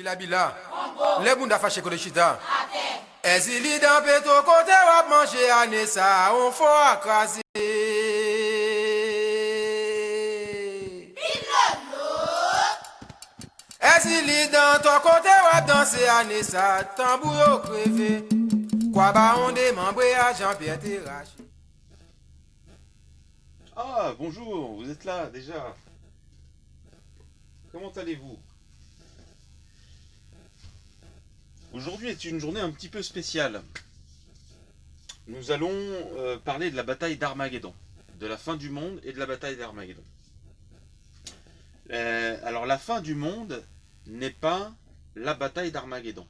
Bila bila, les bunda fâché que le chita. Ezili dans péto côté wap manger anessa, on faut accraser. Ezili dans ton côté wap danser anessa, tambour au crevé. Quoi ba on démembre à Jean-Pierre Terrache. Ah, bonjour, vous êtes là déjà. Comment allez-vous? Aujourd'hui est une journée un petit peu spéciale. Nous allons parler de la bataille d'Armageddon, de la fin du monde et de la bataille d'Armageddon. Alors la fin du monde n'est pas la bataille d'Armageddon.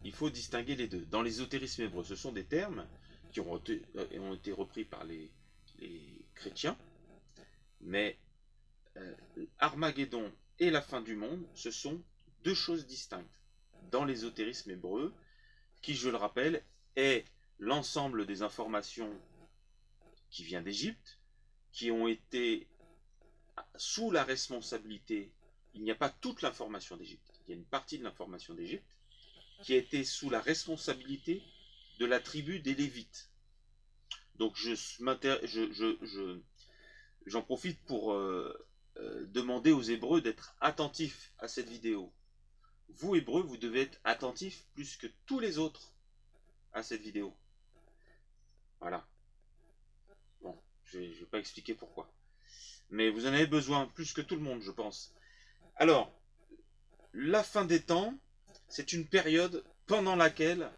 Il faut distinguer les deux. Dans l'ésotérisme hébreu, ce sont des termes qui ont été repris par les chrétiens, mais Armageddon et la fin du monde, ce sont deux choses distinctes. Dans l'ésotérisme hébreu, qui, je le rappelle, est l'ensemble des informations qui vient d'Égypte, qui ont été sous la responsabilité, il n'y a pas toute l'information d'Égypte, il y a une partie de l'information d'Égypte qui a été sous la responsabilité de la tribu des Lévites. Donc j'en profite pour demander aux Hébreux d'être attentifs à cette vidéo. Vous, Hébreux, vous devez être attentifs plus que tous les autres à cette vidéo. Voilà. Bon, je ne vais pas expliquer pourquoi. Mais vous en avez besoin plus que tout le monde, je pense. Alors, la fin des temps, c'est une période pendant laquelle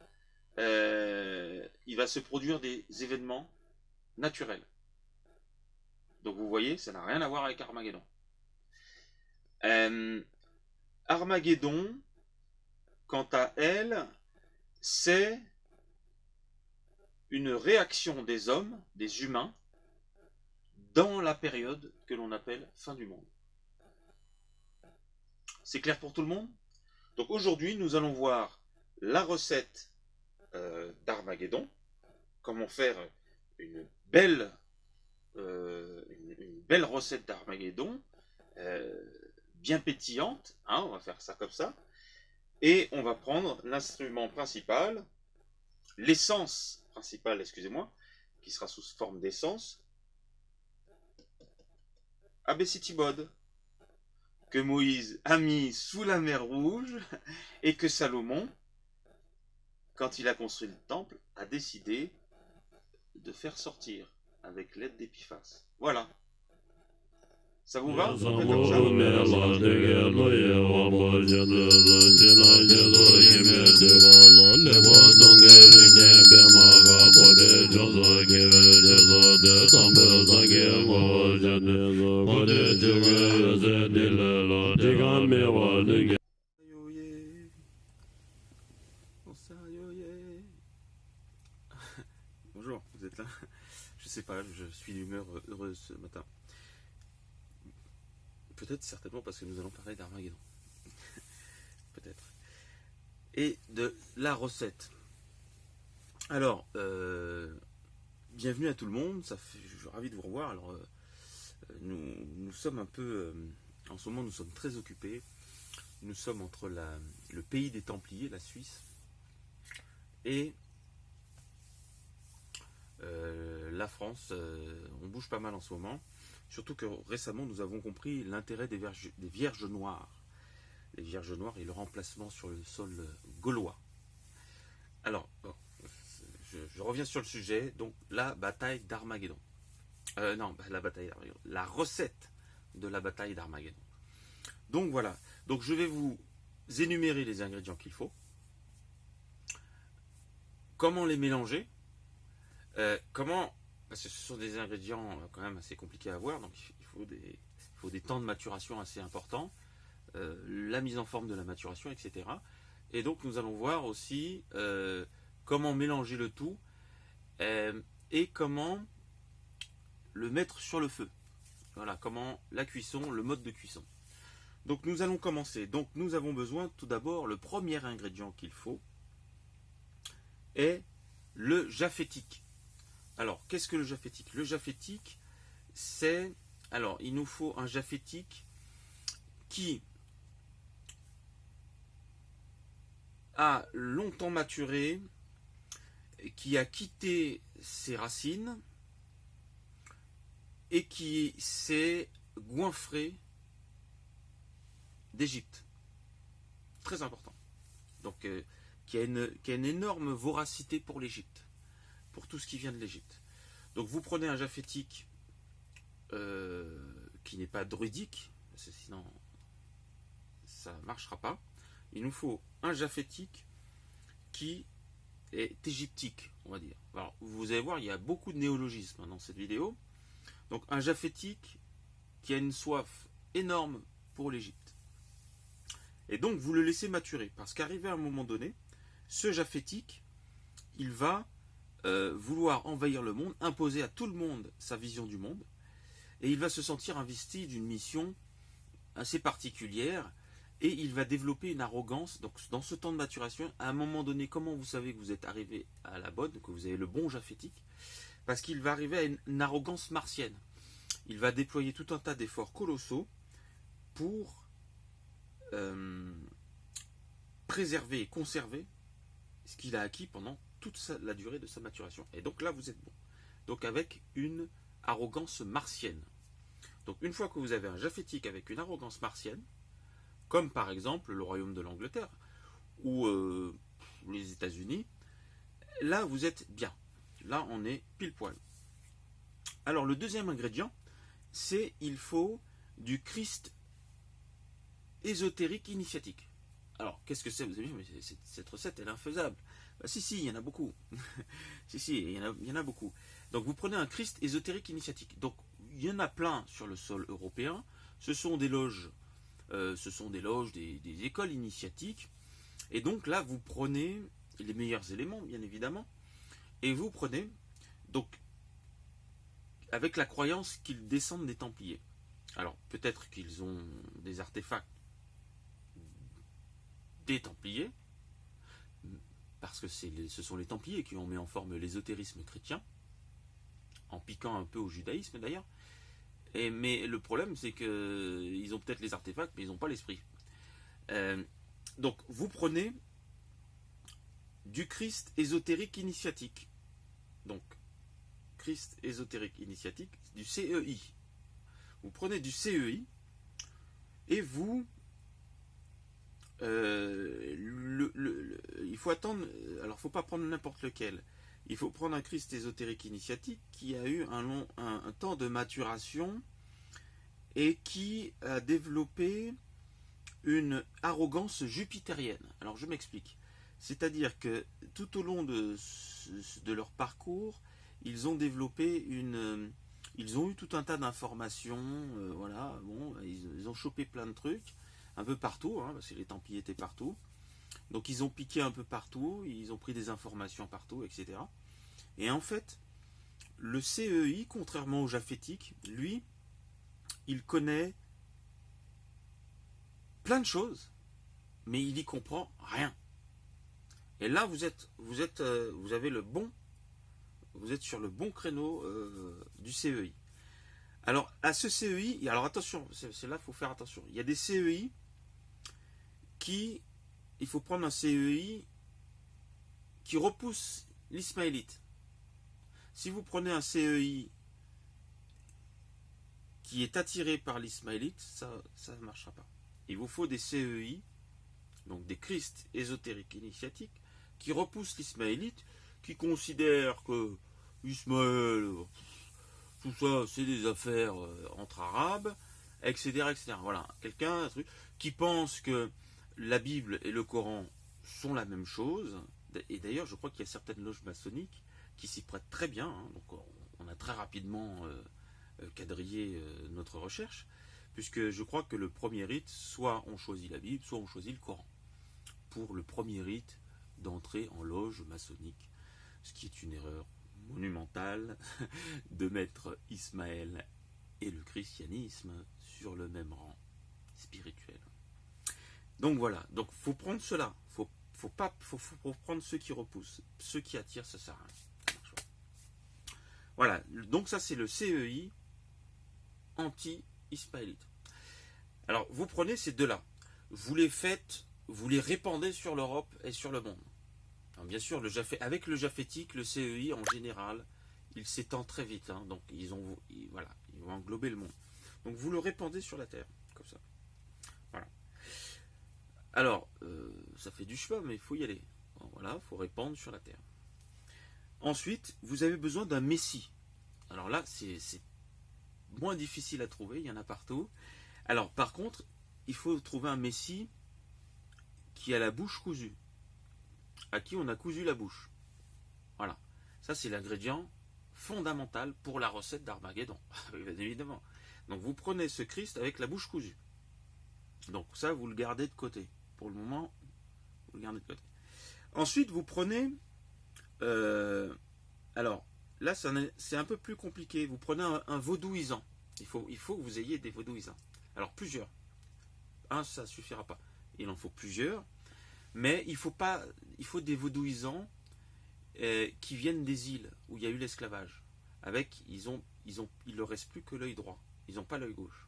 il va se produire des événements naturels. Donc vous voyez, ça n'a rien à voir avec Armageddon. Armageddon, quant à elle, c'est une réaction des hommes, des humains, dans la période que l'on appelle fin du monde. C'est clair pour tout le monde? Donc aujourd'hui, nous allons voir la recette d'Armageddon, comment faire une belle recette d'Armageddon, bien pétillante, hein, on va faire ça comme ça, et on va prendre l'instrument principal, l'essence principale, excusez-moi, qui sera sous forme d'essence, Abessitibod, que Moïse a mis sous la mer Rouge, et que Salomon, quand il a construit le temple, a décidé de faire sortir avec l'aide d'Épiphas. Voilà. Ça vous va? On fait comme ça. Bonjour, vous êtes là? Je sais pas, je suis d'humeur heureuse ce matin. Peut-être, certainement, parce que nous allons parler d'Armageddon. Peut-être. Et de la recette. Alors, bienvenue à tout le monde. Je suis ravi de vous revoir. Alors, nous sommes un peu... en ce moment, nous sommes très occupés. Nous sommes entre le pays des Templiers, la Suisse, et la France. On bouge pas mal en ce moment. Surtout que récemment, nous avons compris l'intérêt des vierges noires. Les vierges noires et leur emplacement sur le sol gaulois. Alors, bon, je reviens sur le sujet. Donc, la bataille d'Armageddon. La recette de la bataille d'Armageddon. Donc, voilà. Donc, je vais vous énumérer les ingrédients qu'il faut. Comment les mélanger. Parce que ce sont des ingrédients quand même assez compliqués à avoir, donc il faut des temps de maturation assez importants, la mise en forme de la maturation, etc. Et donc nous allons voir aussi comment mélanger le tout et comment le mettre sur le feu. Voilà, comment la cuisson, le mode de cuisson. Donc nous allons commencer. Donc nous avons besoin tout d'abord, le premier ingrédient qu'il faut est le japhétique. Alors, qu'est-ce que le japhétique? Le japhétique, c'est... Alors, il nous faut un japhétique qui a longtemps maturé, qui a quitté ses racines et qui s'est goinfré d'Égypte. Très important. Donc, qui a une énorme voracité pour l'Égypte, pour tout ce qui vient de l'Égypte. Donc, vous prenez un japhétique qui n'est pas druidique, parce que sinon ça ne marchera pas. Il nous faut un japhétique qui est égyptique, on va dire. Alors, vous allez voir, il y a beaucoup de néologismes dans cette vidéo. Donc, un japhétique qui a une soif énorme pour l'Égypte. Et donc, vous le laissez maturer, parce qu'arrivé à un moment donné, ce japhétique, il va vouloir envahir le monde, imposer à tout le monde sa vision du monde, et il va se sentir investi d'une mission assez particulière, et il va développer une arrogance. Donc, dans ce temps de maturation, à un moment donné, comment vous savez que vous êtes arrivé à la bonne, que vous avez le bon japhétique? Parce qu'il va arriver à une arrogance martienne. Il va déployer tout un tas d'efforts colossaux pour préserver et conserver ce qu'il a acquis pendant toute la durée de sa maturation. Et donc là, vous êtes bon. Donc avec une arrogance martienne. Donc une fois que vous avez un japhétique avec une arrogance martienne, comme par exemple le royaume de l'Angleterre ou les États-Unis, là vous êtes bien. Là on est pile poil. Alors le deuxième ingrédient, c'est il faut du Christ ésotérique initiatique. Alors qu'est-ce que c'est? Vous avez dit, mais cette recette elle est infaisable. Bah, si, il y en a beaucoup. il y en a beaucoup. Donc vous prenez un Christ ésotérique initiatique. Donc il y en a plein sur le sol européen. Ce sont des loges, des écoles initiatiques. Et donc là, vous prenez les meilleurs éléments, bien évidemment, et vous prenez, donc, avec la croyance qu'ils descendent des Templiers. Alors peut-être qu'ils ont des artefacts des Templiers, parce que ce sont les Templiers qui ont mis en forme l'ésotérisme chrétien, en piquant un peu au judaïsme d'ailleurs. Mais le problème, c'est qu'ils ont peut-être les artefacts, mais ils n'ont pas l'esprit. Donc, vous prenez du Christ ésotérique initiatique. Donc, Christ ésotérique initiatique, du CEI. Vous prenez du CEI et vous... il faut attendre... Alors, il ne faut pas prendre n'importe lequel. Il faut prendre un Christ ésotérique initiatique qui a eu un temps de maturation et qui a développé une arrogance jupitérienne. Alors je m'explique. C'est-à-dire que tout au long de leur parcours, ils ont développé ils ont eu tout un tas d'informations, voilà, bon, ils ont chopé plein de trucs, un peu partout, hein, parce que les Templiers étaient partout. Donc ils ont piqué un peu partout, ils ont pris des informations partout, etc. Et en fait, le CEI, contrairement au japhétique, lui, il connaît plein de choses, mais il n'y comprend rien. Et là, vous êtes sur le bon créneau du CEI. Alors, à ce CEI, alors attention, c'est là qu'il faut faire attention. Il y a des CEI il faut prendre un CEI qui repousse l'ismaélite. Si vous prenez un CEI qui est attiré par l'ismaélite, ça ne marchera pas. Il vous faut des CEI, donc des Christ ésotériques initiatiques, qui repoussent l'ismaélite, qui considèrent que Ismaël, tout ça, c'est des affaires entre Arabes, etc., etc. Voilà, quelqu'un, un truc, qui pense que la Bible et le Coran sont la même chose. Et d'ailleurs, je crois qu'il y a certaines loges maçonniques qui s'y prêtent très bien. Hein. Donc, on a très rapidement quadrillé notre recherche, puisque je crois que le premier rite, soit on choisit la Bible, soit on choisit le Coran, pour le premier rite d'entrée en loge maçonnique, ce qui est une erreur monumentale de mettre Ismaël et le christianisme sur le même rang spirituel. Donc voilà, donc faut prendre cela, faut prendre ceux qui repoussent, ceux qui attirent, ça sert à rien. Voilà, donc ça c'est le CEI anti-ismaélite. Alors vous prenez ces deux-là, vous les faites vous les répandez sur l'Europe et sur le monde. Alors, bien sûr, avec le japhétique, le CEI en général, il s'étend très vite. Hein, donc voilà, ils vont englober le monde. Donc vous le répandez sur la terre, comme ça. Voilà. Alors, ça fait du chemin, mais il faut y aller. Voilà, il faut répandre sur la terre. Ensuite, vous avez besoin d'un messie. Alors là, c'est moins difficile à trouver, il y en a partout. Alors, par contre, il faut trouver un messie qui a la bouche cousue, à qui on a cousu la bouche. Voilà. Ça, c'est l'ingrédient fondamental pour la recette d'Armageddon, bien évidemment. Donc, vous prenez ce Christ avec la bouche cousue. Donc, ça, vous le gardez de côté. Pour le moment, vous le gardez de côté. Ensuite, vous prenez... alors, là, c'est un peu plus compliqué. Vous prenez un vaudouisant. Il faut que vous ayez des vaudouisants. Alors, plusieurs. Un, ça ne suffira pas. Il en faut plusieurs. Mais il faut des vaudouisants qui viennent des îles où il y a eu l'esclavage. Il ne leur reste plus que l'œil droit. Ils n'ont pas l'œil gauche.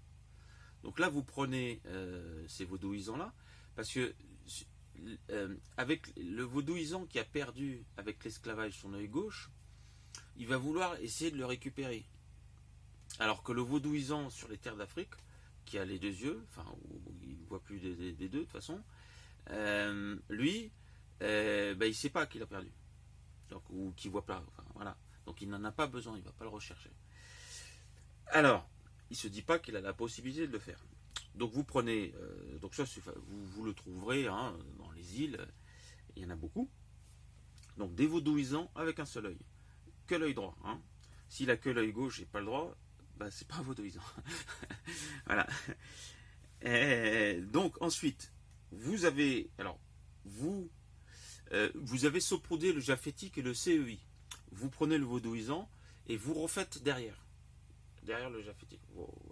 Donc là, vous prenez ces vaudouisants-là, parce que avec le vaudouisant qui a perdu avec l'esclavage son œil gauche, il va vouloir essayer de le récupérer. Alors que le vaudouisant sur les terres d'Afrique, qui a les deux yeux, enfin, il ne voit plus des deux de toute façon, lui, il ne sait pas qu'il a perdu. Donc, ou qu'il ne voit pas. Enfin, voilà. Donc il n'en a pas besoin, il ne va pas le rechercher. Alors, il ne se dit pas qu'il a la possibilité de le faire. Donc vous prenez, donc ça vous le trouverez hein, dans les îles, il y en a beaucoup. Donc des vaudouisants avec un seul œil, que l'œil droit. Hein. S'il a que l'œil gauche et pas le droit, bah, c'est pas un vaudouisant. Voilà. Donc ensuite, vous avez saupoudré le japhétique et le CEI. Vous prenez le vaudouisant et vous refaites derrière le japhétique,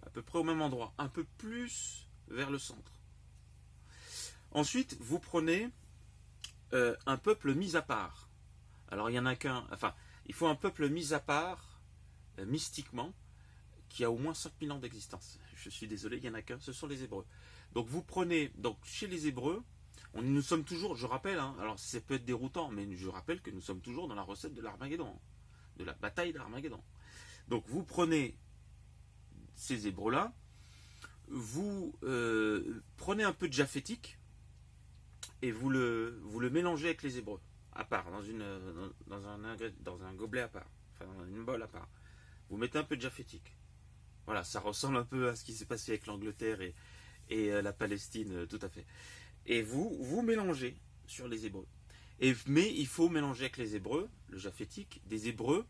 à peu près au même endroit, un peu plus vers le centre. Ensuite, vous prenez un peuple mis à part. Alors, il n'y en a qu'un, enfin, il faut un peuple mis à part, mystiquement, qui a au moins 5000 ans d'existence. Je suis désolé, il n'y en a qu'un, ce sont les Hébreux. Donc, vous prenez, donc chez les Hébreux, nous sommes toujours, je rappelle, hein, alors ça peut être déroutant, mais je rappelle que nous sommes toujours dans la recette de l'Armageddon, de la bataille d'Armageddon. Donc, vous prenez ces Hébreux-là, vous prenez un peu de japhétique et vous le mélangez avec les Hébreux, à part, dans un gobelet à part, enfin dans une bolle à part. Vous mettez un peu de japhétique. Voilà, ça ressemble un peu à ce qui s'est passé avec l'Angleterre et la Palestine, tout à fait. Et vous mélangez sur les Hébreux. Mais il faut mélanger avec les Hébreux, le japhétique, des Hébreux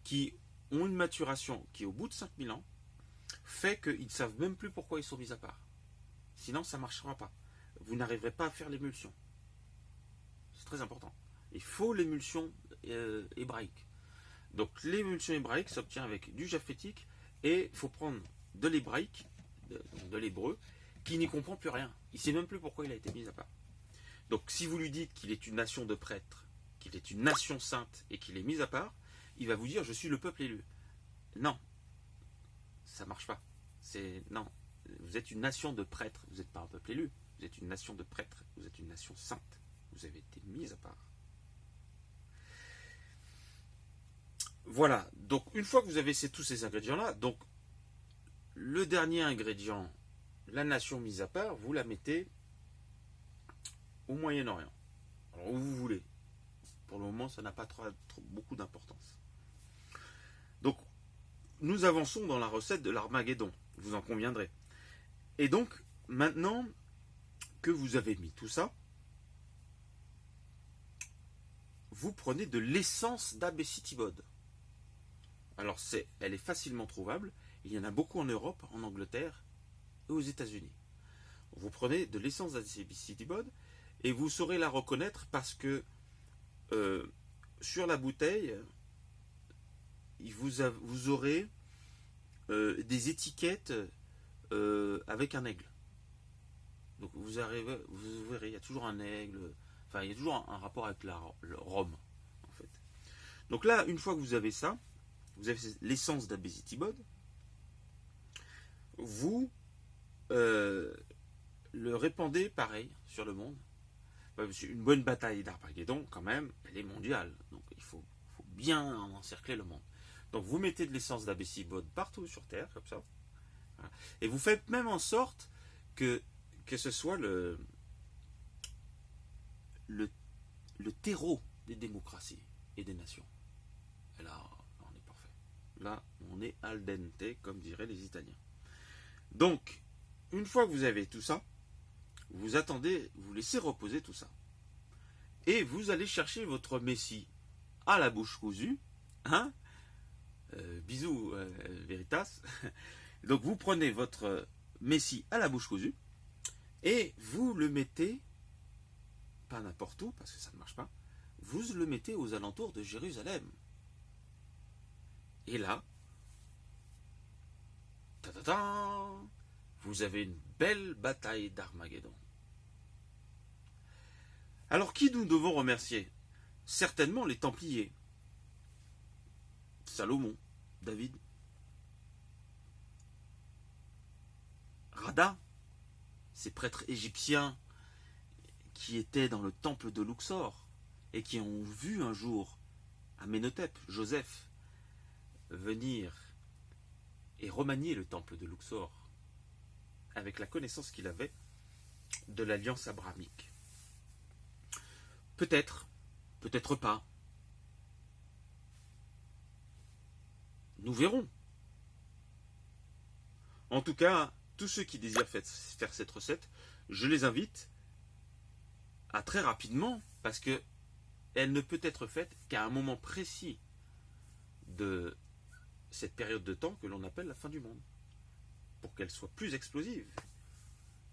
qui ont une maturation qui, au bout de 5000 ans, fait qu'ils ne savent même plus pourquoi ils sont mis à part. Sinon, ça ne marchera pas. Vous n'arriverez pas à faire l'émulsion. C'est très important. Il faut l'émulsion hébraïque. Donc, l'émulsion hébraïque s'obtient avec du japhétique et il faut prendre de l'hébraïque, de l'hébreu, qui n'y comprend plus rien. Il ne sait même plus pourquoi il a été mis à part. Donc, si vous lui dites qu'il est une nation de prêtres, qu'il est une nation sainte et qu'il est mis à part, il va vous dire « je suis le peuple élu ». Non. Ça ne marche pas. Non, vous êtes une nation de prêtres, vous n'êtes pas un peuple élu, vous êtes une nation de prêtres, vous êtes une nation sainte, vous avez été mis à part. Voilà, donc une fois que vous avez tous ces ingrédients-là, donc le dernier ingrédient, la nation mise à part, vous la mettez au Moyen-Orient, alors où vous voulez. Pour le moment, ça n'a pas beaucoup d'importance. Donc, nous avançons dans la recette de l'Armageddon, vous en conviendrez. Et donc, maintenant que vous avez mis tout ça, vous prenez de l'essence d'Abécitibode. Alors, elle est facilement trouvable. Il y en a beaucoup en Europe, en Angleterre et aux États-Unis. Vous prenez de l'essence d'Abécitibode et vous saurez la reconnaître parce que sur la bouteille, vous aurez des étiquettes avec un aigle. Donc vous verrez, il y a toujours un aigle, enfin il y a toujours un rapport avec le Rome, en fait. Donc là, une fois que vous avez ça, vous avez l'essence d'Abécitibode, vous le répandez pareil sur le monde, Une bonne bataille d'Armageddon, quand même, elle est mondiale. Donc il faut bien encercler le monde. Donc vous mettez de l'essence d'Abessibode partout sur Terre, comme ça. Voilà. Et vous faites même en sorte que ce soit le terreau des démocraties et des nations. Et là, on est parfait. Là, on est al dente, comme diraient les Italiens. Donc, une fois que vous avez tout ça, vous attendez, vous laissez reposer tout ça. Et vous allez chercher votre messie à la bouche cousue. Hein, bisous, Veritas. Donc, vous prenez votre messie à la bouche cousue et vous le mettez, pas n'importe où, parce que ça ne marche pas, vous le mettez aux alentours de Jérusalem. Et là, vous avez une belle bataille d'Armageddon. Alors qui nous devons remercier? Certainement les Templiers. Salomon, David, Rada, ces prêtres égyptiens qui étaient dans le temple de Luxor et qui ont vu un jour Amenhotep, Joseph, venir et remanier le temple de Luxor avec la connaissance qu'il avait de l'alliance abrahamique. Peut-être, peut-être pas. Nous verrons. En tout cas, tous ceux qui désirent faire cette recette, je les invite à très rapidement, parce que elle ne peut être faite qu'à un moment précis de cette période de temps que l'on appelle la fin du monde, pour qu'elle soit plus explosive.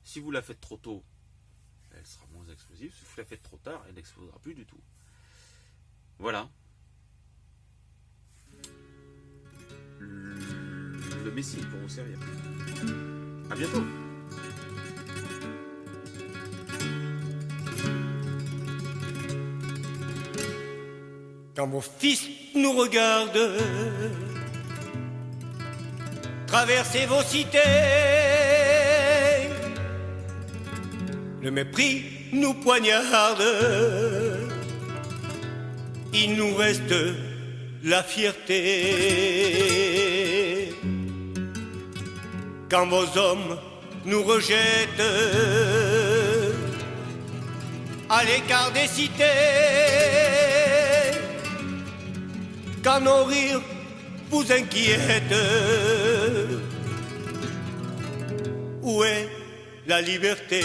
Si vous la faites trop tôt, elle sera moins explosive. Si vous la faites trop tard, elle n'explosera plus du tout. Voilà. Le Messie pour vous servir. À bientôt. Quand vos fils nous regardent traverser vos cités, le mépris nous poignarde, il nous reste la fierté. Quand vos hommes nous rejettent à l'écart des cités, quand nos rires vous inquiètent, où est la liberté?